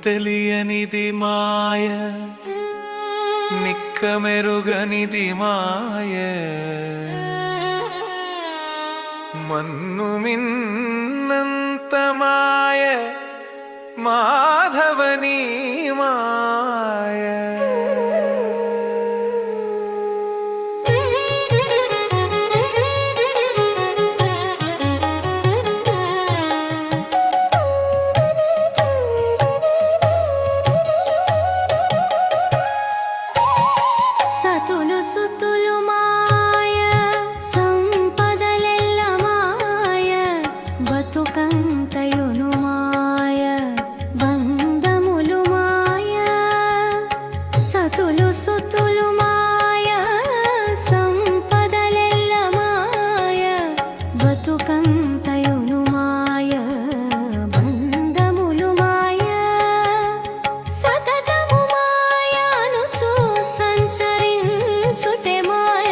తెలియనిది మాయ, నిక్క మెరుగనిది మాయ, మన్ను మిన్నంత మాయ, మాధవనీ మాయ. సతులు సుతులు మాయ, సంపదలెల్ల మాయ, బతుకంతయును మాయ, బంధములు మాయ. సతులు సుతులు మాయ, సంపదలెల్ల మాయ, బతుకంతయును మాయ, బంధములు మాయ. సతతము మాయ అనుచు సంచరించుటే మాయ,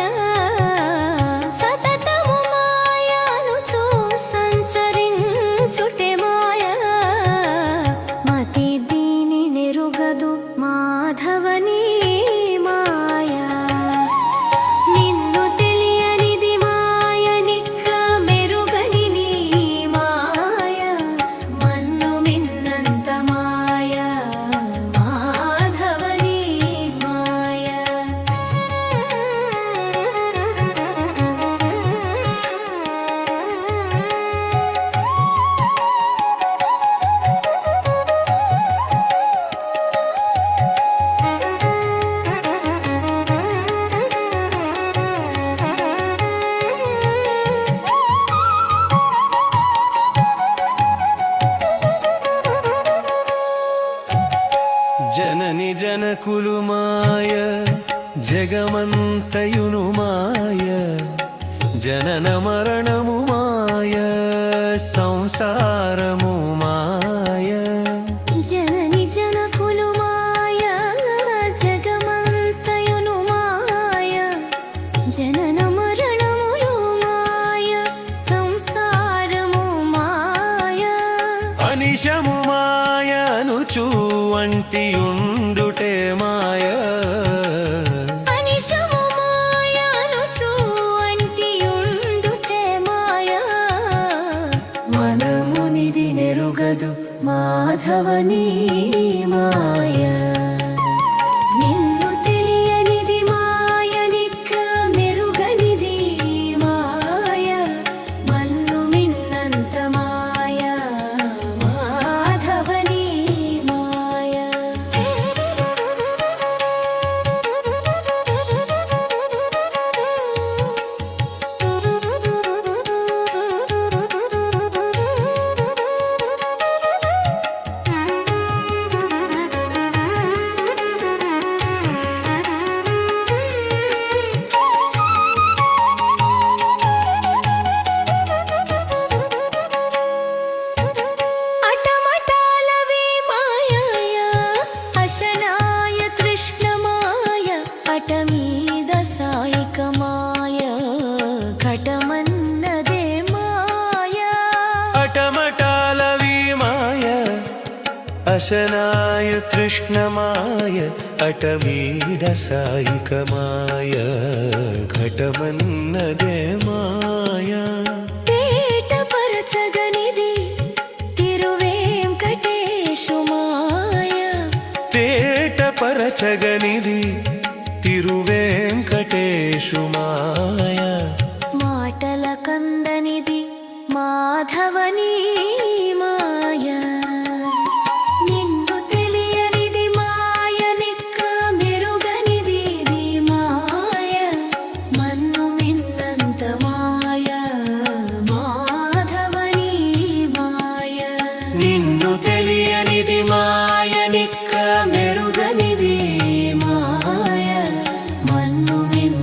సతతము మాయ అనుచు సంచరించుటే మాయ. మతి దీని నెరుగదు మాధవనీ మాయ. నిన్ను తెలియనిది మాయ, నిక్క మెరుగనిది మాయ, మన్ను మిన్నంత మాయ, మాధవనీ మాయ. జనని జనకులు మాయ, జగమంతయును మాయ, జనన మరణము మాయ, సంసారము మాయ. జనని జనకులు మాయ, జగమంతయును మాయ, జనన మరణములు మాయ, సంసారము మాయ. అనిశము మాయ అనుచు అంటియుండుటే మాయ, అనిశము మాయ అనుచు అంటియుండుటే మాయ. మనమునిది నెరుగదు మాధవనీ మాయ. నిన్ను తెలియనిది మాయ, నిక్క మెరుగనిది మాయ, మన్ను మిన్నంత మాయ, మాధవనీ మాయ. అటమటాలవి మాయ, అశనాయ తృష్ణమాయ, అటమీద సాయిక మాయ, ఘటమన్నదే మాయ. అటమటాలవి మాయ, అశనాయ తృష్ణమాయ, అటమీడ సాయిక మాయ, ఘటమన్నదే మాయ. తేటపరచగనిది తిరువేంకటేశు మాయ, తేటపరచగనిది తిరువేంకటేశు మాయ. మాటల కందనిది మాధవనీ మాయ. నిన్ను తెలియనిది మాయ, నిక్క మెరుగనిది మాయ, మన్ను మిన్నంత మాయ, మాధవనీ మాయ. నిన్ను తెలియనిది మాయ, నిక్క మెరుగనిది మాయ, మన్ను మిన్నంత